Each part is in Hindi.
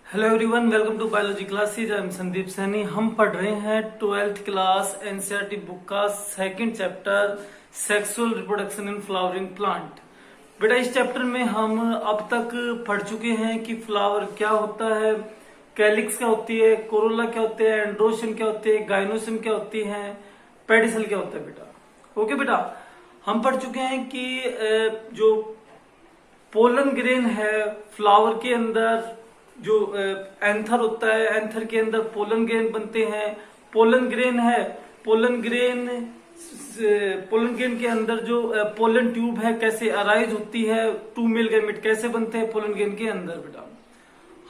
Hello everyone, welcome to biology classes. I am Sandeep Saini. हम पढ़ रहे हैं 12th क्लास एनसीईआरटी बुक का second chapter sexual reproduction in flowering plant. बेटा इस चैप्टर में हम अब तक पढ़ चुके हैं कि फ्लावर क्या होता है, कैलिक्स क्या होती है, कोरोला क्या होते हैं, एंड्रोशन क्या होते हैं, गाइनोसिम क्या होती है, पेडिसल क्या होता है। बेटा ओके बेटा, हम पढ़ चुके हैं कि जो पोलन ग्रेन है फ्लावर के अंदर, जो एंथर होता है, एंथर के अंदर पोलन ग्रेन बनते हैं। पोलन ग्रेन है, पोलन ग्रेन के अंदर जो पोलन ट्यूब है कैसे अराइज होती है, टू मेल गैमेट कैसे बनते हैं पोलन ग्रेन के अंदर। बेटा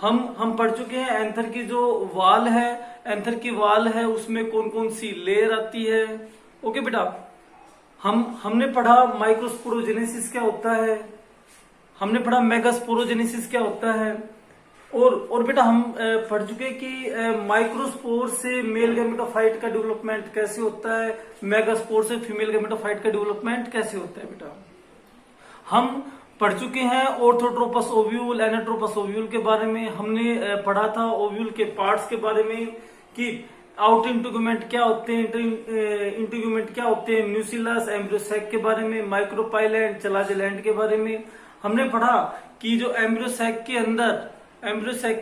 हम पढ़ चुके हैं एंथर की जो वाल है, एंथर की वाल है उसमें कौन कौन सी लेयर आती है। ओके बेटा, हमने पढ़ा माइक्रोस्पोरोजेनेसिस क्या होता है, हमने पढ़ा मेगास्पोरोजेनेसिस क्या होता है, और बेटा हम पढ़ चुके कि माइक्रोस्पोर से मेल गैमेटोफाइट का डेवलपमेंट कैसे होता है, मेगास्पोर से फीमेल गैमेटोफाइट का डेवलपमेंट कैसे होता है। बेटा हम पढ़ चुके हैं ऑर्थोट्रोपस ओव्यूल, एनाट्रोपस ओव्यूल के बारे में। हमने पढ़ा था ओव्यूल के पार्ट्स के बारे में कि आउटर इंटीग्यूमेंट क्या होते हैं, इंटीग्यूमेंट क्या होते हैं, न्यूसिलस, एम्ब्रियोसैक के बारे में, माइक्रोपाइलैंड, चलाजेलैंड के बारे में। हमने पढ़ा कि जो एम्ब्रियोसैक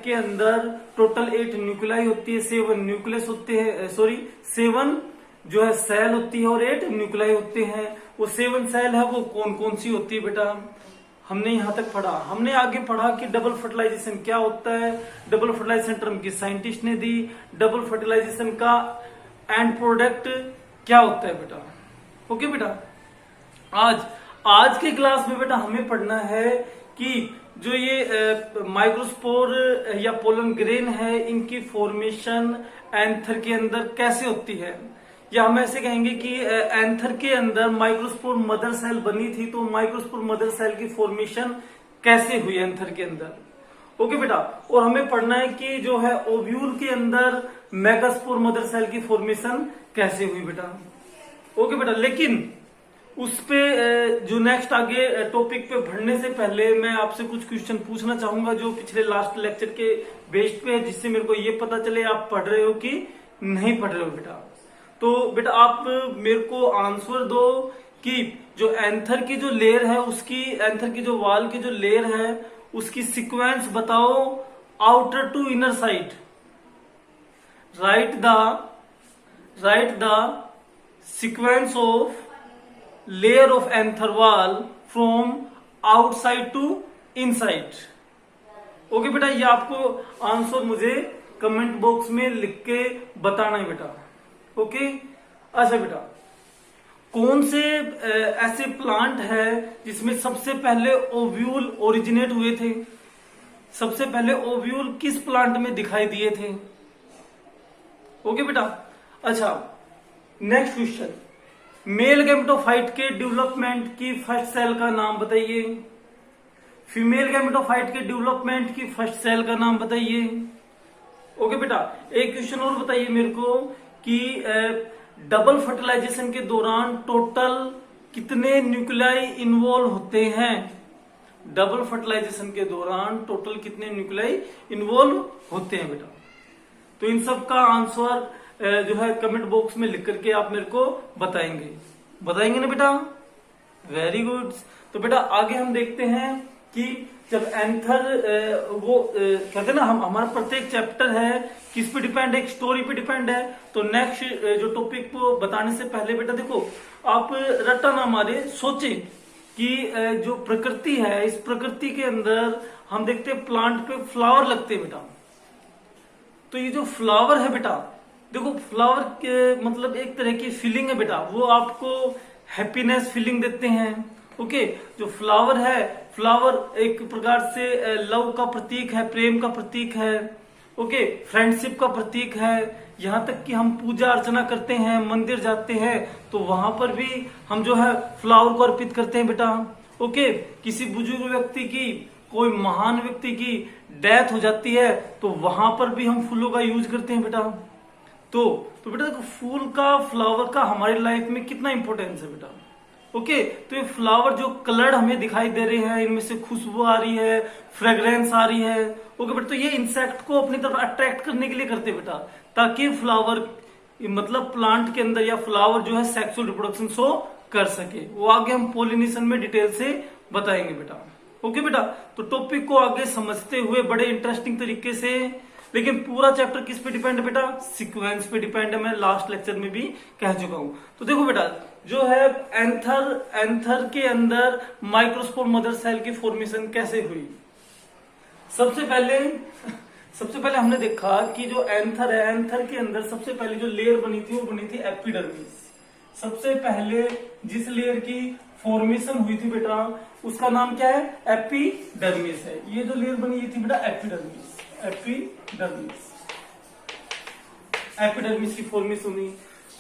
के अंदर टोटल 8 न्यूक्लियाई होती है, 7 न्यूक्लियस होते हैं, 7 जो है सेल होती है और 8 न्यूक्लियाई होते हैं। वो 7 सेल है वो कौन कौन सी होती है बेटा, हमने यहां तक पढ़ा। हमने आगे पढ़ा कि डबल फर्टिलाइजेशन क्या होता है, डबल फर्टिलाइजेशन टर्म की साइंटिस्ट ने दी, डबल फर्टिलाइजेशन का एंड प्रोडक्ट क्या होता है बेटा। ओके बेटा, आज के क्लास में बेटा हमें पढ़ना है कि जो ये माइक्रोस्पोर या पोलन ग्रेन है इनकी फॉर्मेशन एंथर के अंदर कैसे होती है, या हम ऐसे कहेंगे कि एंथर के अंदर माइक्रोस्पोर मदर सेल बनी थी, तो माइक्रोस्पोर मदर सेल की फॉर्मेशन कैसे हुई एंथर के अंदर। ओके बेटा, और हमें पढ़ना है कि जो है ओव्यूल के अंदर मेगास्पोर मदर सेल की फॉर्मेशन कैसे हुई बेटा। ओके बेटा, लेकिन उस पे जो नेक्स्ट आगे टॉपिक पे बढ़ने से पहले मैं आपसे कुछ क्वेश्चन पूछना चाहूंगा जो पिछले लास्ट लेक्चर के बेस्ड पे है, जिससे मेरे को ये पता चले आप पढ़ रहे हो कि नहीं पढ़ रहे हो बेटा। तो बेटा आप मेरे को आंसर दो कि जो एंथर की जो लेयर है उसकी, एंथर की जो वाल की जो लेयर है उसकी सीक्वेंस बताओ outer to inner side. Write the sequence of layer of anther wall from outside to inside. Okay बेटा, ये आपको आंसर मुझे कमेंट बॉक्स में लिख के बताना है बेटा। ओके अच्छा बेटा, कौन से ऐसे प्लांट है जिसमें सबसे पहले ओव्यूल ओरिजिनेट हुए थे, सबसे पहले ओव्यूल किस प्लांट में दिखाई दिए थे। ओके बेटा, अच्छा नेक्स्ट क्वेश्चन, मेल गैमेटोफाइट के डेवलपमेंट की फर्स्ट सेल का नाम बताइए, फीमेल गैमेटोफाइट के डेवलपमेंट की फर्स्ट सेल का नाम बताइए। ओके बेटा, एक क्वेश्चन और बताइए मेरे को कि डबल फर्टिलाइजेशन के दौरान टोटल कितने न्यूक्लियाई इन्वॉल्व होते हैं, डबल फर्टिलाइजेशन के दौरान टोटल कितने न्यूक्लियाई इन्वॉल्व होते हैं बेटा। तो इन सब का आंसर जो है कमेंट बॉक्स में लिख करके आप मेरे को बताएंगे ना बेटा। Very good. तो बेटा आगे हम देखते हैं कि जब एंथर वो कहते हैं ना, हम हमारा प्रत्येक चैप्टर है किस पे डिपेंड है, एक स्टोरी पे डिपेंड है। तो नेक्स्ट जो टॉपिक को बताने से पहले बेटा देखो, आप रट्टा ना मारे, सोचे कि जो प्रकृति है इस प्रकृति के अंदर हम देखते हैं प्लांट पे फ्लावर लगते हैं बेटा। तो ये जो फ्लावर है बेटा, देखो फ्लावर के मतलब एक तरह की फीलिंग है बेटा, वो आपको हैप्पीनेस फीलिंग देते हैं। ओके, जो फ्लावर है, फ्लावर एक प्रकार से लव का प्रतीक है, प्रेम का प्रतीक है। ओके, फ्रेंडशिप का प्रतीक है। यहाँ तक कि हम पूजा अर्चना करते हैं, मंदिर जाते हैं तो वहां पर भी हम जो है फ्लावर को अर्पित करते हैं बेटा। ओके, किसी बुजुर्ग व्यक्ति की, कोई महान व्यक्ति की डेथ हो जाती है तो वहां पर भी हम फूलों का यूज करते हैं बेटा। तो बेटा देखो फूल का, फ्लावर का हमारी लाइफ में कितना इंपॉर्टेंस है बेटा। ओके, तो ये फ्लावर जो कलर्ड हमें दिखाई दे रहे हैं, इनमें से खुशबू आ रही है, फ्रेग्रेंस आ रही है। ओके बेटा, तो ये इंसेक्ट को अपनी तरफ अट्रैक्ट करने के लिए करते हैं बेटा, ताकि फ्लावर मतलब प्लांट के अंदर या फ्लावर जो है सेक्सुअल रिप्रोडक्शन शो कर सके। वो आगे हम पोलिनेशन में डिटेल से बताएंगे बेटा। ओके बेटा, तो टॉपिक को आगे समझते हुए बड़े इंटरेस्टिंग तरीके से, लेकिन पूरा चैप्टर किस पे डिपेंड है बेटा? सीक्वेंस पे डिपेंड है। मैं लास्ट लेक्चर में भी कह चुका हूं। तो देखो बेटा, जो है एंथर के अंदर माइक्रोस्पोर मदर सेल की फॉर्मेशन कैसे हुई। सबसे पहले हमने देखा कि जो एंथर है, एंथर के अंदर सबसे पहले जो लेयर बनी थी वो बनी थी एपिडर्मिस। सबसे पहले जिस लेयर की फॉर्मेशन हुई थी बेटा, उसका नाम क्या है? एपिडर्मिस है। ये जो लेयर बनी ये थी बेटा एपिडर्मिस। एपिडर्मिस की फॉर्मेशन हुई।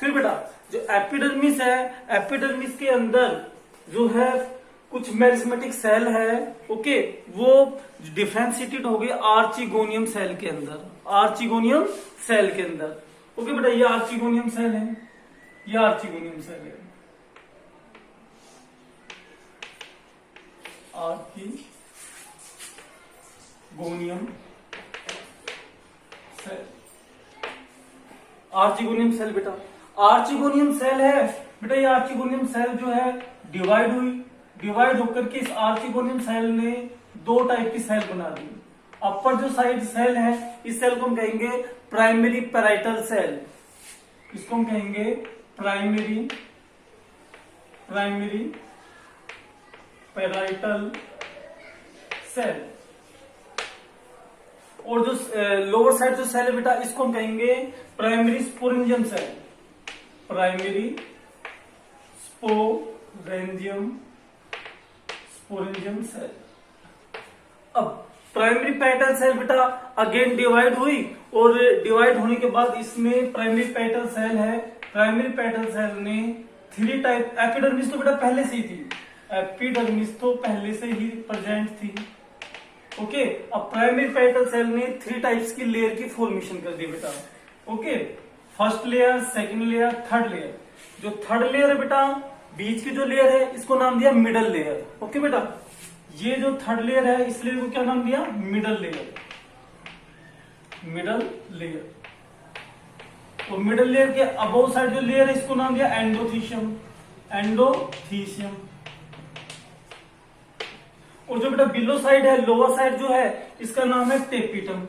फिर बेटा जो एपिडर्मिस है, एपिडर्मिस के अंदर जो है कुछ मेरिस्मेटिक सेल है, ओके, वो डिफ्रेंशिएटेड हो गए आर्चिगोनियम सेल के अंदर। आर्चिगोनियम सेल के अंदर, ओके बेटा, ये आर्चिगोनियम सेल है, ये आर्चिगोनियम सेल है। आर्चिगोनियम सेल, आर्चिगोनियम सेल बेटा, आर्चिगोनियम सेल है बेटा। ये आर्चिगोनियम सेल जो है डिवाइड हुई, डिवाइड होकर के इस आर्चिगोनियम सेल ने दो टाइप की सेल बना दी। अपर जो साइड सेल है, इस सेल को हम कहेंगे प्राइमरी पैराइटल सेल। इसको हम कहेंगे प्राइमरी पैराइटल सेल। और जो लोअर साइड जो सेल है बेटा, इसको हम कहेंगे primary sporangium cell. Primary sporangium cell. अब प्राइमरी पैराइटल सेल बेटा अगेन डिवाइड हुई, और डिवाइड होने के बाद इसमें प्राइमरी पैराइटल सेल है, प्राइमरी पैराइटल सेल ने थ्री टाइप, एपिडर्मिस तो बेटा पहले से ही थी, एपिडर्मिस तो पहले से ही प्रेजेंट थी। ओके, अब प्राइमरी पैराइटल सेल ने थ्री टाइप्स की लेयर की फॉर्मेशन कर दी बेटा। Okay, first layer, second layer, third layer. जो थर्ड लेयर है बेटा, बीच की जो लेयर है, इसको नाम दिया मिडल लेयर। ओके बेटा, ये जो थर्ड लेयर है, इस लेयर को क्या नाम दिया? Middle layer. Middle layer. तो मिडल लेयर के अबव साइड जो लेयर है, इसको नाम दिया एंडोथीशियम। एंडोथीशियम। और जो बेटा बिलो साइड है, लोअर साइड जो है, इसका नाम है टेपिटम।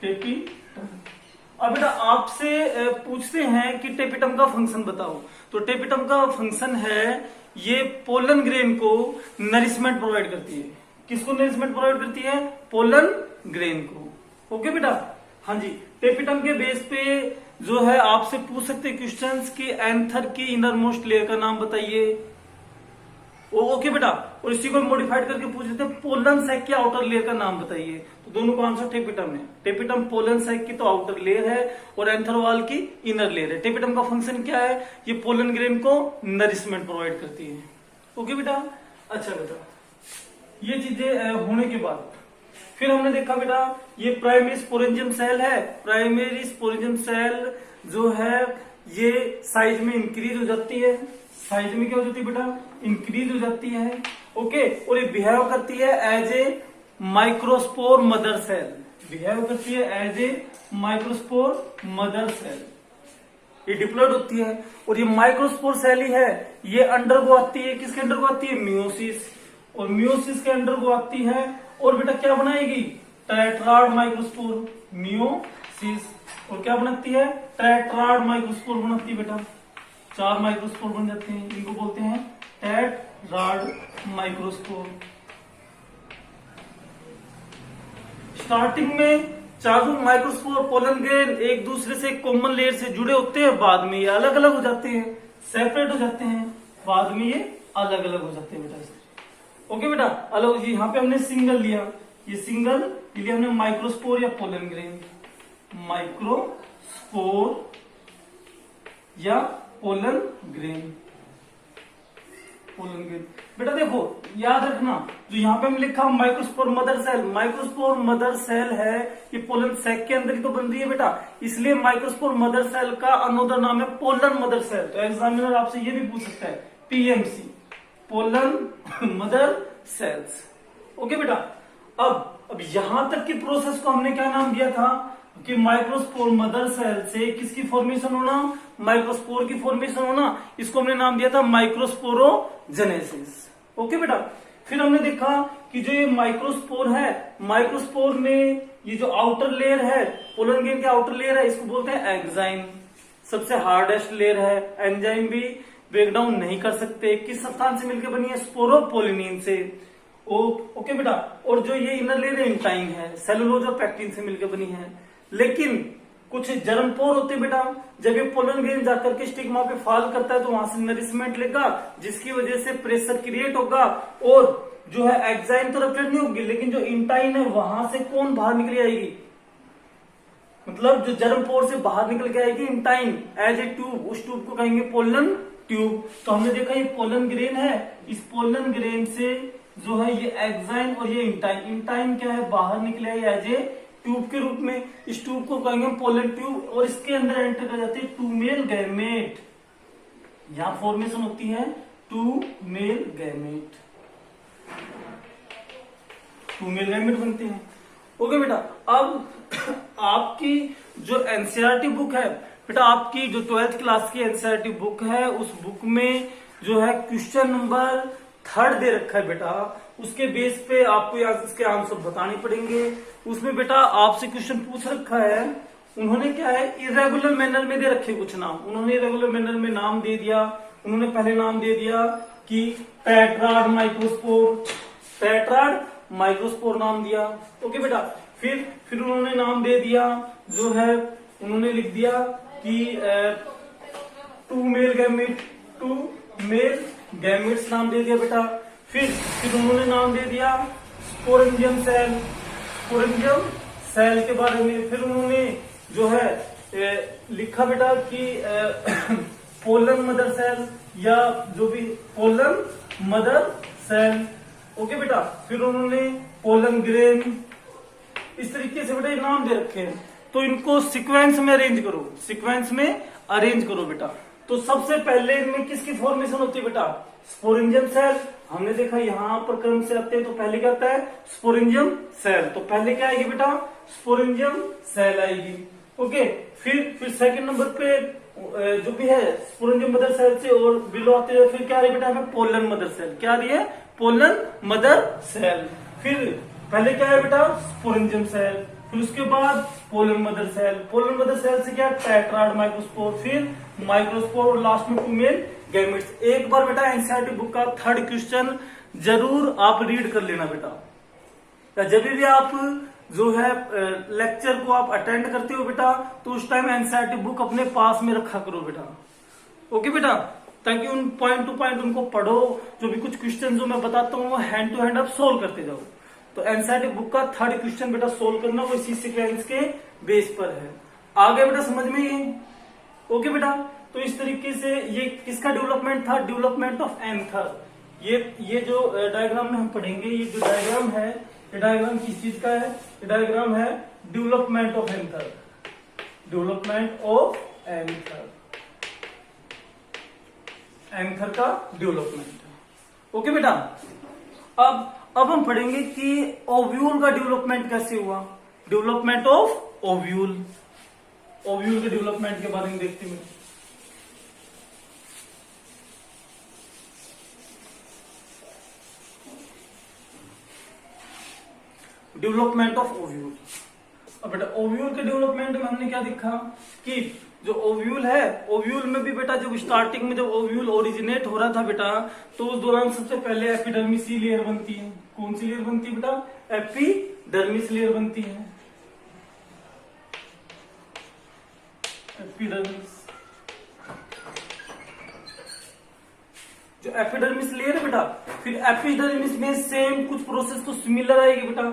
टेपिटम। अब बेटा आपसे पूछते हैं कि टेपिटम का फंक्शन बताओ। तो टेपिटम का फंक्शन है, ये पोलन ग्रेन को नरिशमेंट प्रोवाइड करती है। किसको नरिशमेंट प्रोवाइड करती है? पोलन ग्रेन को। ओके बेटा, हाँ जी। टेपिटम के बेस पे जो है आपसे पूछ सकते हैं क्वेश्चंस कि एंथर की इनर मोस्ट लेयर का नाम बताइए। ओके बेटा, और इसी को मॉडिफाइड करके पूछ लेते हैं पोलन सैक की आउटर लेयर का नाम बताइए। तो दोनों का आंसर टेपिटम है। टेपिटम पोलन सैक की तो आउटर लेयर है और एंथर वॉल की इनर लेयर है। टेपिटम का फंक्शन क्या है? ये पोलन ग्रेन को नरिशमेंट प्रोवाइड करती है। ओके बेटा, अच्छा बेटा, ये चीजें होने के बाद फिर हमने देखा बेटा, ये प्राइमरी स्पोरेंजियम सेल है। प्राइमरी स्पोरेंजियम सेल जो है ये साइज में इंक्रीज हो जाती है। साइज में क्या हो जाती है बेटा? इंक्रीज हो जाती है। ओके, और ये बिहेव करती है as a microspore mother cell. Behave करती है as a microspore mother cell. ये डिप्लॉयड होती है, और ये माइक्रोस्पोर सेल ही है। ये अंडर को आती है, किसके अंडर को आती है? मियोसिस। और मियोसिस के अंडर को आती है, और बेटा क्या बनाएगी? Tetrad microspore. मियोसिस। और क्या बनाती है? टेट्राड माइक्रोस्पोर बनाती है बेटा। 4 माइक्रोस्पोर बन जाते हैं, इनको बोलते हैं टेट्राड माइक्रोस्पोर। स्टार्टिंग में चारों माइक्रोस्पोर पोलन ग्रेन एक दूसरे से कॉमन लेयर से जुड़े होते हैं, बाद में ये अलग अलग हो जाते हैं, सेपरेट हो जाते हैं, बाद में ये अलग अलग हो जाते हैं बेटा। ओके बेटा, अलग जी। यहाँ पे हमने सिंगल लिया, ये सिंगल लिया हमने माइक्रोस्पोर या पोलन ग्रेन। माइक्रोस्पोर या पोलन ग्रेन। Pollen grain. बेटा देखो याद रखना, जो यहाँ पे हम लिखा microspore mother cell, microspore mother cell है, ये पोलन सैक के अंदर ही तो बन रही है बेटा, इसलिए माइक्रोस्पोर मदर सेल का अनोदर नाम है पोलन मदर सेल। तो एग्जामिनर आपसे ये भी पूछ सकता है, PMC, pollen mother cells. Okay बेटा, अब यहां तक की प्रोसेस को हमने क्या नाम दिया था कि माइक्रोस्पोर मदर सेल से किसकी फॉर्मेशन होना, माइक्रोस्पोर की फॉर्मेशन होना, इसको हमने नाम दिया था माइक्रोस्पोरोजेनेसिस। ओके बेटा, फिर हमने देखा कि जो ये माइक्रोस्पोर है, माइक्रोस्पोर में ये जो आउटर लेयर है, पोलन ग्रेन के आउटर लेयर है, इसको बोलते हैं एंजाइम, सबसे हार्डेस्ट लेयर है। एंजाइम भी ब्रेक डाउन नहीं कर सकते, किस स्थान से मिलकर बनी है, स्पोरोपोलिनिन से। ओके बेटा, और जो ये इनर लेयर है इंटाइन है, सेलुलोज और पैक्टिन से मिलकर बनी है। लेकिन कुछ जर्मपोर होते हैं बेटा, जब ये पोलन ग्रेन जाकर के स्टिग्मा पे फॉल करता है तो वहां से नरिशमेंट लेगा, जिसकी वजह से प्रेशर क्रिएट होगा और जो है एग्जाइम तो रप्चर नहीं होगी, लेकिन जो इंटाइन है वहां से कौन बाहर निकल आएगी, मतलब जो जर्मपोर से बाहर निकल के आएगी इंटाइन एज ए ट्यूब, उस ट्यूब को कहेंगे पोलन ट्यूब। तो हमने देखा ये पोलन ग्रेन है, इस पोलन ग्रेन से जो है ये एग्जाइम और ये इंटाइन, इंटाइन क्या है बाहर निकले एज ए ट्यूब के रूप में, इस ट्यूब को कहेंगे पोलन ट्यूब, और इसके अंदर एंटर कर जाते हैं टू मेल गैमेट, यहां फॉर्मेशन होती है two male gamete, two male gamete बनते हैं। ओके बेटा, अब आपकी जो एनसीईआरटी बुक है बेटा, आपकी जो 12th क्लास की एनसीईआरटी बुक है, उस बुक में जो है क्वेश्चन नंबर 3 दे रखा है बेटा, उसके बेस पे आपको इसके आंसर बताने पड़ेंगे। उसमें बेटा आपसे क्वेश्चन पूछ रखा है, उन्होंने क्या है इरेगुलर मैनर में दे रखे कुछ नाम, उन्होंने इरेगुलर मैनर में नाम दे दिया। उन्होंने पहले नाम दे दिया कि टेट्राड माइक्रोस्पोर, टेट्राड माइक्रोस्पोर नाम दिया। ओके बेटा, फिर उन्होंने नाम दे दिया, जो है उन्होंने लिख दिया कि टू मेल गैमेट्स नाम दे दिया बेटा। फिर उन्होंने नाम दे दिया स्पोरेंजियम सेल के बारे में। फिर उन्होंने जो है लिखा बेटा कि पोलन मदर सेल, या जो भी पोलन मदर सेल। ओके बेटा, फिर उन्होंने पोलन ग्रेन, इस तरीके से बेटा ये नाम दे रखे हैं। तो इनको सीक्वेंस में अरेंज करो बेटा। तो सबसे पहले इनमें किसकी फॉर्मेशन होती है बेटा, स्पोरेंजियम सेल। हमने देखा यहां पर क्रम से आते हैं, तो पहले क्या आता है स्पोरेंजियम सेल, तो पहले क्या आएगी बेटा स्पोरेंजियम सेल आएगी। ओके, फिर सेकंड नंबर पे जो भी है स्पोरेंजियम मदर सेल से और बिलो आते हैं, फिर क्या आ रही है बेटा हमें पोलन मदर सेल, क्या आ रही है पोलन मदर सेल। फिर पहले क्या है बेटा स्पोरेंजियम सेल, फिर उसके बाद pollen mother cell, pollen mother cell से क्या टेट्राड माइक्रोस्पोर, फिर माइक्रोस्पोर और लास्ट में टू मेल गैमेट्स। एक बार बेटा एनसीईआरटी बुक का 3rd क्वेश्चन जरूर आप रीड कर लेना बेटा। जब भी आप जो है लेक्चर को आप अटेंड करते हो बेटा, तो उस टाइम एनसीईआरटी बुक अपने पास में रखा करो बेटा। ओके बेटा, ताकि उन पॉइंट टू पॉइंट उनको पढ़ो, जो भी कुछ क्वेश्चन जो मैं बताता हूँ वो हैंड टू हैंड आप सोल्व करते जाओ। तो एनसीईआरटी बुक का 3rd क्वेश्चन बेटा सोल्व करना, वो इसी सीक्वेंस के बेस पर है। आगे बेटा समझ में ये। ओके बेटा, तो इस तरीके से ये किसका डेवलपमेंट था, डेवलपमेंट ऑफ एंथर। ये जो डायग्राम में हम पढ़ेंगे, ये जो डायग्राम है, ये डायग्राम किस चीज का है, ये डायग्राम है development of anther, development of anther का डेवलपमेंट। ओके बेटा, अब हम पढ़ेंगे कि ओव्यूल का डेवलपमेंट कैसे हुआ, डेवलपमेंट ऑफ ओव्यूल, ओव्यूल के डेवलपमेंट के बारे में देखते हैं। Development of ovule. अब बेटा ओव्यूल के डेवलपमेंट में हमने क्या देखा कि जो ओव्यूल है, ओव्यूल में भी बेटा जब स्टार्टिंग में जब ओव्यूल ओरिजिनेट हो रहा था बेटा, तो उस दौरान सबसे पहले एपिडर्मिस लेयर बनती है। कौन सी लेयर बनती है बेटा, एपिडर्मिस लेयर बनती है, एपिडर्मिस। जो एपिडर्मिस लेयर है बेटा, फिर एपिडर्मिस में सेम कुछ प्रोसेस तो सिमिलर आएगी बेटा।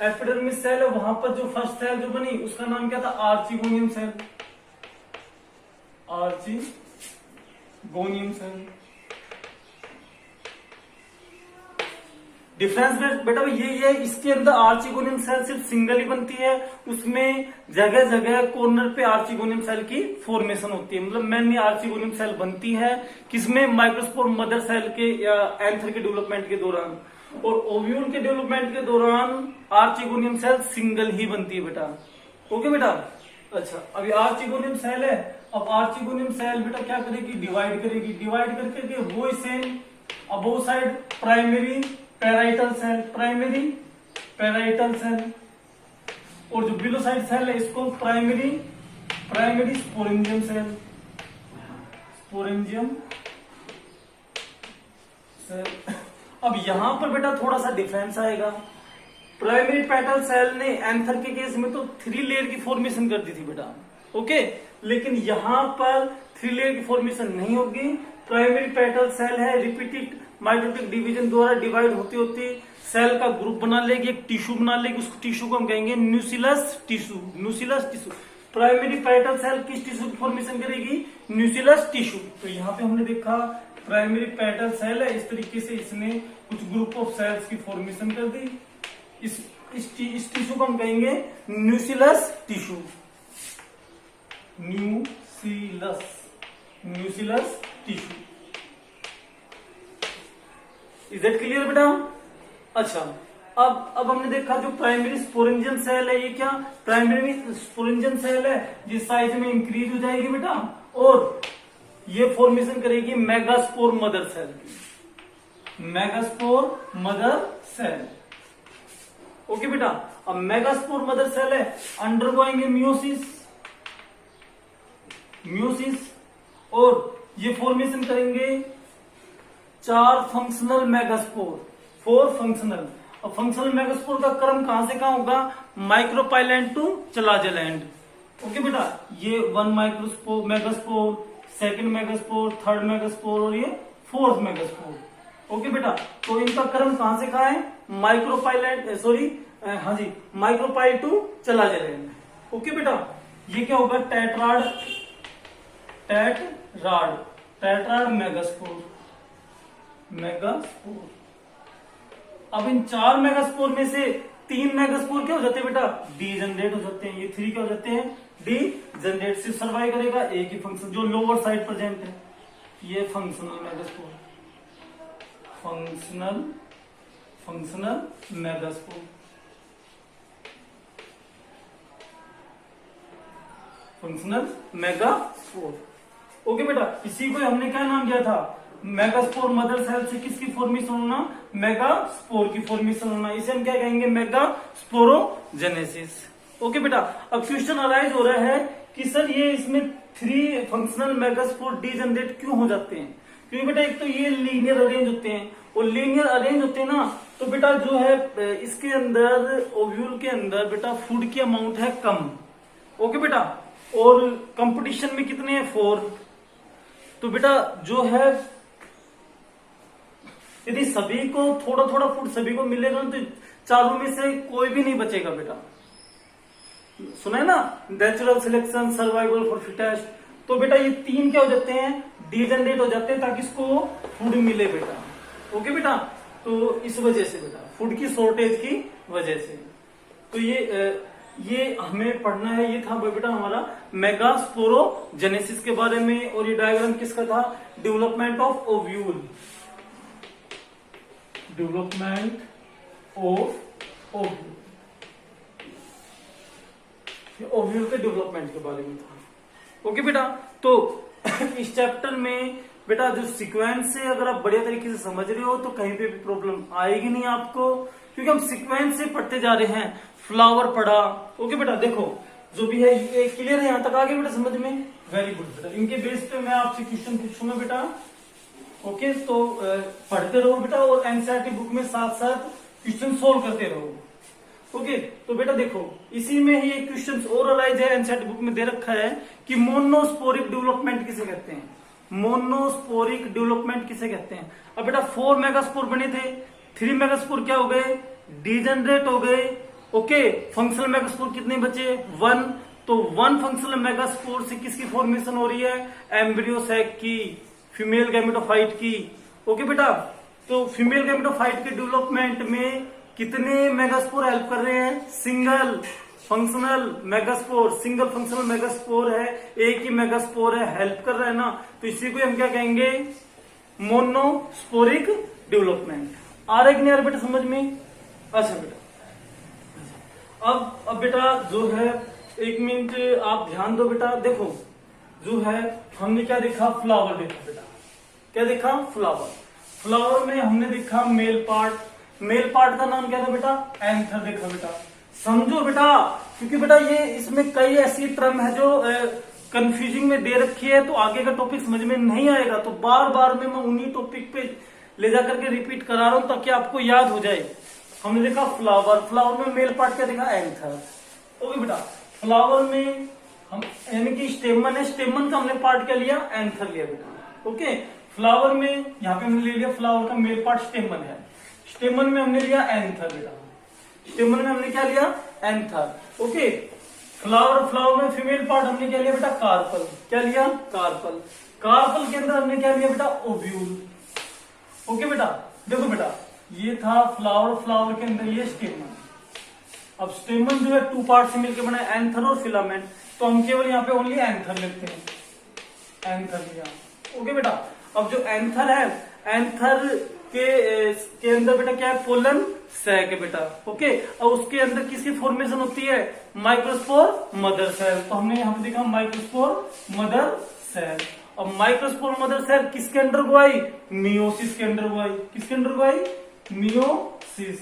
एपिडर्मिस सेल है, वहां पर जो फर्स्ट सेल जो बनी उसका नाम क्या था, archegonium cell, archegonium cell. Difference बेटा ये है, इसके अंदर आर्चिगोनियम सेल सिर्फ सिंगल ही बनती है, उसमें जगह जगह कॉर्नर पे आर्चिगोनियम सेल की फॉर्मेशन होती है, मतलब मेनली आर्चिगोनियम सेल बनती है किसमें, माइक्रोस्पोर मदर सेल के या एंथर के डेवलपमेंट के दौरान, और ओव्यूल के डेवलपमेंट के दौरान आर्चिगोनियम सेल सिंगल ही बनती है बेटा। ओके बेटा। अच्छा, अभी आर्चिगोनियम सेल है, अब आर्चिगोनियम सेल बेटा क्या करेगी, डिवाइड करेगी, डिवाइड करके वो same above side primary parietal cell, primary parietal cell, और जो बिलो साइड सेल है इसको primary sporangium cell, sporangium cell. अब यहां पर बेटा थोड़ा सा डिफरेंस आएगा, प्राइमरी पेटल सेल ने एंथर के केस में तो 3 लेयर की फॉर्मेशन कर दी थी बेटा, ओके, लेकिन यहां पर 3 लेयर की फॉर्मेशन नहीं होगी। प्राइमरी पेटल सेल है, रिपीटेड माइटोटिक डिवीजन द्वारा डिवाइड होती होती सेल का ग्रुप बना लेगी, एक टिश्यू बना लेगी, उस टिश्यू को हम कहेंगे nucellus tissue, nucellus tissue. Primary parietal cell किस टिश्यू की फॉर्मेशन करेगी, न्यूसिलस टिश्यू। तो यहाँ पे हमने देखा प्राइमरी पेटल सेल है, इस तरीके से इसने कुछ ग्रुप ऑफ सेल्स की फॉर्मेशन कर दी, इस टिश्यू को हम कहेंगे nucellus tissue, nucellus tissue. Is that clear बेटा? अच्छा, अब हमने देखा जो प्राइमरी स्पोरेंजियम सेल है, ये क्या प्राइमरी स्पोरेंजियम सेल है, जिस साइज में इंक्रीज हो जाएगी बेटा, और ये फॉर्मेशन करेगी मेगास्पोर मदर सेल की, मेगास्पोर मदर सेल। ओके बेटा, अब मेगास्पोर मदर सेल है, अंडरगोइंग मियोसिस, और ये फॉर्मेशन करेंगे 4 फंक्शनल मेगास्पोर, 4 फंक्शनल। अब फंक्शनल मेगास्पोर का क्रम कहां से कहां होगा, माइक्रोपाइलैंड टू चलाजेलैंड। ओके बेटा, ये 1 microspore megaspore, 2nd megaspore, 3rd megaspore, और ये 4th मेगास्पोर। ओके बेटा, तो इनका क्रम कहां से कहां है, माइक्रोपाइलैंड, सॉरी हाँ जी, माइक्रोपाइल टू चलाजेलैंड। ओके बेटा, ये क्या होगा, टेट्राड मेगास्पोर। अब इन 4 मेगास्पोर में से 3 मेगास्पोर क्या हो जाते हैं बेटा, डीजनरेट हो जाते हैं, ये 3 क्या हो जाते हैं, डीजनरेट। से सर्वाइव करेगा एक ही फंक्शन जो लोअर साइड प्रेजेंट है, ये functional megaspore, functional megaspore, functional megaspore. Okay बेटा, इसी को हमने क्या नाम दिया था, मेगास्पोर मदर सेल से किसकी फॉर्मेशन होना, मेगास्पोर की फॉर्मेशन होना, इसे हम क्या कहेंगे, मेगास्पोरोजेनेसिस। ओके बेटा, अब क्वेश्चन अराइज हो रहा है कि सर ये इसमें 3 फंक्शनल मेगास्पोर डीजनरेट क्यों हो जाते हैं, क्योंकि बेटा एक तो ये लीनियर अरेंज होते हैं, और लीनियर अरेंज होते हैं ना, तो बेटा जो है इसके अंदर ओव्यूल के अंदर बेटा फूड की अमाउंट है कम। ओके बेटा, और कंपटीशन में कितने हैं, 4। तो बेटा जो है यदि सभी को थोड़ा थोड़ा फूड सभी को मिलेगा तो चारों में से कोई भी नहीं बचेगा बेटा, सुना है ना, natural selection, survival for fittest. तो बेटा ये 3 क्या हो जाते हैं, डीजनरेट हो जाते हैं ताकि इसको फूड मिले बेटा। ओके बेटा, तो इस वजह से बेटा फूड की शॉर्टेज की वजह से, तो ये हमें पढ़ना है। ये था बेटा हमारा मेगास्पोरोजेनेसिस के बारे में, और ये डायग्राम किसका था, development of ovule, development of ovule के डेवलपमेंट के बारे में था। ओके बेटा, तो इस चैप्टर में बेटा जो सीक्वेंस है अगर आप बढ़िया तरीके से समझ रहे हो तो कहीं पे भी प्रॉब्लम आएगी नहीं आपको, क्योंकि हम सीक्वेंस से पढ़ते जा रहे हैं। फ्लावर पढ़ा, ओके बेटा, देखो जो भी है ये क्लियर है यहां तक, आगे बेटा समझ में, वेरी गुड बेटा। इनके बेस पे मैं आपसे क्वेश्चन पूछूंगा बेटा। ओके, तो पढ़ते रहो बेटा, और एनसीईआरटी बुक में साथ साथ क्वेश्चन सोल्व करते रहो। ओके, तो बेटा देखो इसी में ही एक क्वेश्चन और अलाइज है, एनसीईआरटी बुक में दे रखा है कि मोनोस्पोरिक डेवलपमेंट किसे कहते हैं, मोनोस्पोरिक डेवलपमेंट किसे कहते हैं। अब बेटा 4 मेगास्पोर बने थे, 3 मेगास्पोर क्या हो गए, डीजनरेट हो गए। ओके, फंक्शनल मेगास्पोर कितने बचे, 1। तो 1 फंक्शनल मेगास्पोर से किसकी फॉर्मेशन हो रही है, एम्ब्रियो सैक की, फीमेल गैमेटोफाइट की। ओके बेटा, तो फीमेल गैमेटोफाइट के डेवलपमेंट में कितने मेगास्पोर हेल्प कर रहे हैं? Single functional megaspore, single functional megaspore है, एक ही मेगास्पोर है, हेल्प कर रहा है ना, तो इसी को हम क्या कहेंगे? Monosporic development. आ रहा है कि नहीं आ रहा बेटा समझ में? अच्छा बेटा, अब बेटा जो है, एक मिनट आप ध्यान दो बेटा। देखो जो है हमने क्या देखा? फ्लावर देखा बेटा। क्या देखा? फ्लावर। फ्लावर में हमने देखा मेल पार्ट। मेल पार्ट का नाम क्या था बेटा? एंथर देखा बेटा। समझो बेटा, क्योंकि बेटा ये इसमें कई ऐसी टर्म है जो कंफ्यूजिंग में दे रखी है, तो आगे का टॉपिक समझ में नहीं आएगा, तो बार बार में मैं उन्हीं टॉपिक पे ले जाकर के रिपीट करा रहा हूं ताकि आपको याद हो जाए। हमने देखा फ्लावर, फ्लावर में मेल पार्ट क्या देखा? एंथर। ओके बेटा, फ्लावर में हम यानी कि स्टेमन है, स्टेमन का हमने पार्ट क्या लिया? एंथर लिया बेटा। ओके, फ्लावर में यहाँ पे हमने ले लिया फ्लावर का मेल पार्ट स्टेमन है, स्टेमन में हमने लिया एंथर बेटा। स्टेमन में हमने क्या लिया? एंथर। ओके, फ्लावर में फीमेल पार्ट हमने क्या लिया बेटा? कार्पल। क्या लिया? कार्पल। कार्पल के अंदर हमने क्या लिया बेटा? ओव्यूल। ओके बेटा, देखो बेटा ये था फ्लावर के अंदर ये स्टेमन। अब स्टेमन जो है टू पार्ट से मिलकर बना है, एंथर और फिलामेंट, तो हम केवल यहाँ पे ओनली एंथर लेते हैं, एंथर लिया। ओके बेटा, अब जो एंथर है, एंथर के अंदर बेटा क्या है? पोलन सैक है बेटा। ओके, और उसके अंदर किसकी फॉर्मेशन होती है? Microspore mother cell. तो हमने यहाँ पे देखा माइक्रोस्पोर मदर सेल। अब माइक्रोस्पोर मदर सेल किसके अंडर को आई? मियोसिस के अंडर को आई। किसके अंडर को आई? मियोसिस।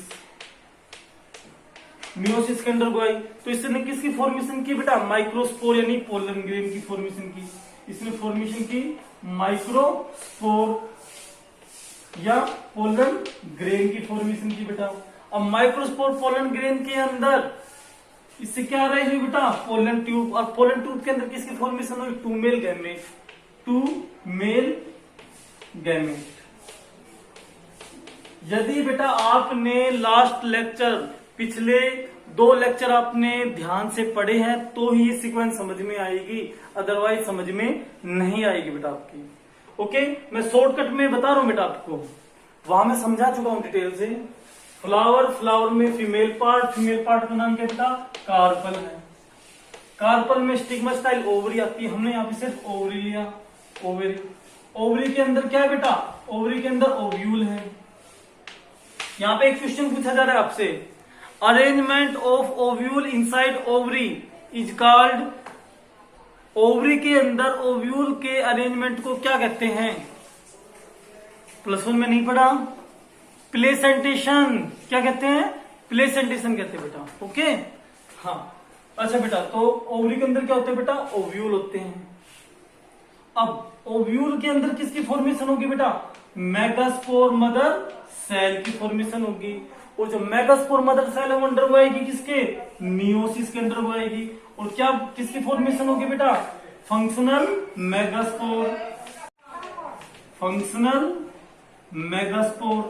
मियोसिस के अंडर को आई। तो इसने किसकी फॉर्मेशन की बेटा? माइक्रोस्पोर यानी पोलन ग्रेन की फॉर्मेशन की। इसने फॉर्मेशन की माइक्रोस्पोर या पोलन ग्रेन की फॉर्मेशन की बेटा। अब माइक्रोस्पोर पोलन ग्रेन के अंदर इससे क्या आ रहा है बेटा? Pollen tube. और पोलन ट्यूब के अंदर किसकी फॉर्मेशन हुई? Two male gamete. Two male gamete. यदि बेटा आपने लास्ट लेक्चर, पिछले 2 लेक्चर आपने ध्यान से पढ़े हैं तो ही सीक्वेंस समझ में आएगी, अदरवाइज समझ में नहीं आएगी बेटा आपकी। ओके, मैं शॉर्टकट में बता रहा हूं बेटा आपको, वहां मैं समझा चुका हूं डिटेल से। फ्लावर में फीमेल पार्ट का नाम क्या बेटा? कार्पल है। कार्पल में स्टिग्मा स्टाइल ओवरी आती है, हमने यहाँ पे सिर्फ ओवरी लिया। ओवरी के अंदर क्या है बेटा? ओवरी के अंदर ओव्यूल है। यहाँ पे एक क्वेश्चन पूछा जा रहा है आपसे, arrangement of ovule inside ovary is called. Ovary के अंदर ओव्यूल के अरेंजमेंट को क्या कहते हैं? +1 में नहीं पढ़ा? प्लेसेंटेशन। क्या कहते हैं? प्लेसेंटेशन कहते हैं बेटा। ओके, हाँ अच्छा बेटा, तो ओवरी के अंदर क्या होते हैं बेटा? ओव्यूल होते हैं। अब ओव्यूल के अंदर किसकी फॉर्मेशन होगी बेटा? मेगास्पोर मदर सेल की फॉर्मेशन होगी। और जो मेगास्पोर मदर सेल है वो अंडर आएगी किसके? मियोसिस के अंडर आएगी। और क्या किसकी फॉर्मेशन होगी बेटा? Functional megaspore. Functional megaspore.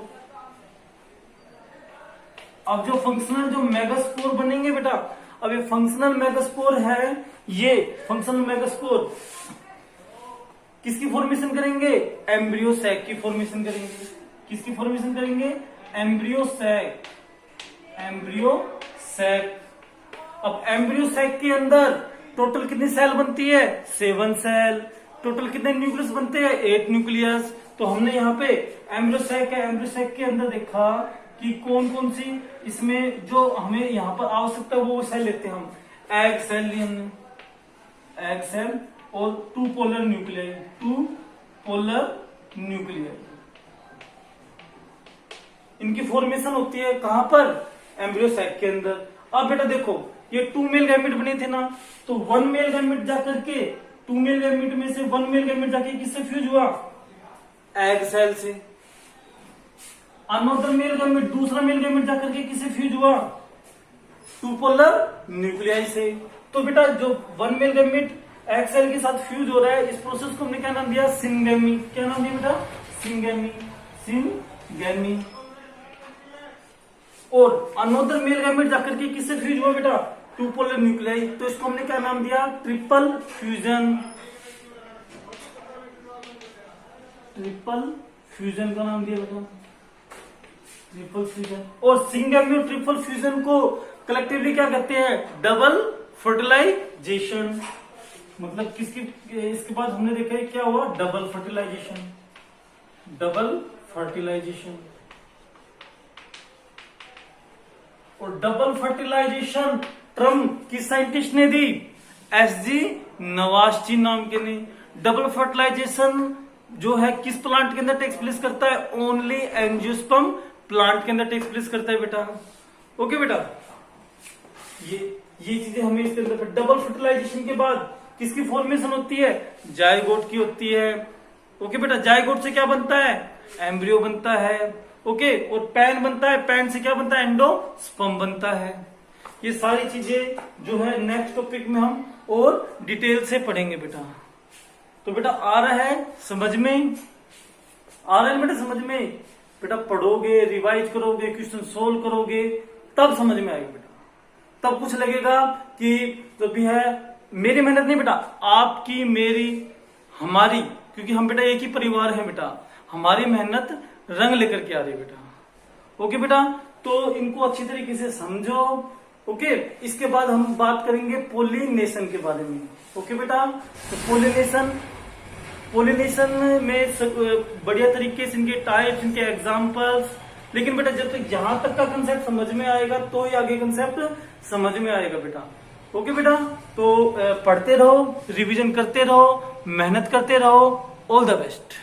अब जो फंक्शनल जो मेगास्पोर बनेंगे बेटा, अब ये फंक्शनल मेगास्पोर है, ये फंक्शनल मेगास्पोर किसकी फॉर्मेशन करेंगे? एम्ब्रियो सैक की फॉर्मेशन करेंगे। किसकी फॉर्मेशन करेंगे? Embryo sac. Embryo sac. अब एम्ब्रियो सैक के अंदर टोटल कितनी सेल बनती है? 7 सेल। टोटल कितने न्यूक्लियस बनते हैं? 8 न्यूक्लियस। तो हमने यहाँ पे एम्ब्रियो सैक है, एम्ब्रियो सैक के अंदर देखा कि कौन कौन सी इसमें जो हमें यहाँ पर आवश्यकता है वो सेल लेते हैं हम। एग सेल ली हमने, एग सेल, और 2 पोलर न्यूक्लियाई। 2 पोलर न्यूक्लियाई इनकी फॉर्मेशन होती है कहां पर? एम्ब्रियो सैक के अंदर। अब बेटा देखो, ये 2 मेल गैमेट बने थे ना, तो 1 मेल गैमेट जाकर के 2 मेल गैमेट में से 1 मेल गैमेट जाके किससे फ्यूज हुआ? एग सेल से। अनदर मेल गैमेट, दूसरा मेल गैमेट जाकर के किससे फ्यूज हुआ? 2 पोलर न्यूक्लियाई से। तो बेटा जो 1 मेल गैमेट एग सेल के साथ फ्यूज हो रहा है, इस प्रोसेस को हमने क्या नाम दिया? सिंगेमी। क्या नाम दिया बेटा? सिंगेमी। सिंगेमी। और अनदर मेल गैमेट जाकर के किससे फ्यूज हुआ बेटा? 2 पोलर न्यूक्लियाई। तो इसको हमने क्या नाम दिया? Triple fusion. ट्रिपल फ्यूजन का नाम दिया बेटा। Triple fusion. और सिंगल में ट्रिपल फ्यूजन को कलेक्टिवली क्या कहते हैं? Double fertilization. मतलब किसकी, इसके बाद हमने देखा है क्या हुआ? Double fertilization. Double fertilization. और डबल फर्टिलाइजेशन टर्म किस साइंटिस्ट ने दी? एसजी नवास्ची नाम के ने। डबल फर्टिलाइजेशन जो है किस प्लांट के अंदर टेक्स प्लेस करता है? ओनली एंजियोस्पर्म प्लांट के अंदर टेक्स प्लेस करता है बेटा। ओके बेटा, ये चीजें हमें इसके अंदर। डबल फर्टिलाइजेशन के बाद किसकी फॉर्मेशन होती है? जायगोट की होती है। ओके बेटा, जायगोट से क्या बनता है? एम्ब्रियो बनता है। ओके, और पैन बनता है। पैन से क्या बनता है? एंडोस्पर्म बनता है। ये सारी चीजें जो है नेक्स्ट टॉपिक में हम और डिटेल से पढ़ेंगे बेटा। तो बेटा आ रहा है समझ में? आ रहा है बेटा समझ में? बेटा पढ़ोगे, रिवाइज करोगे, क्वेश्चन सोल्व करोगे, तब समझ में आएगा बेटा। तब कुछ लगेगा कि तो भी है मेरी मेहनत नहीं बेटा, आपकी, मेरी, हमारी, क्योंकि हम बेटा एक ही परिवार है बेटा। हमारी मेहनत रंग लेकर के आ रही है बेटा। ओके बेटा, तो इनको अच्छी तरीके से समझो। ओके, इसके बाद हम बात करेंगे पोलिनेशन के बारे में। ओके बेटा, तो पोलिनेशन में बढ़िया तरीके से इनके टाइप्स, इनके एग्जांपल्स। लेकिन बेटा जब तक जहां तक का कंसेप्ट समझ में आएगा तो ही आगे कंसेप्ट समझ में आएगा बेटा। ओके बेटा, तो पढ़ते रहो, रिवीजन करते रहो, मेहनत करते रहो। All the best.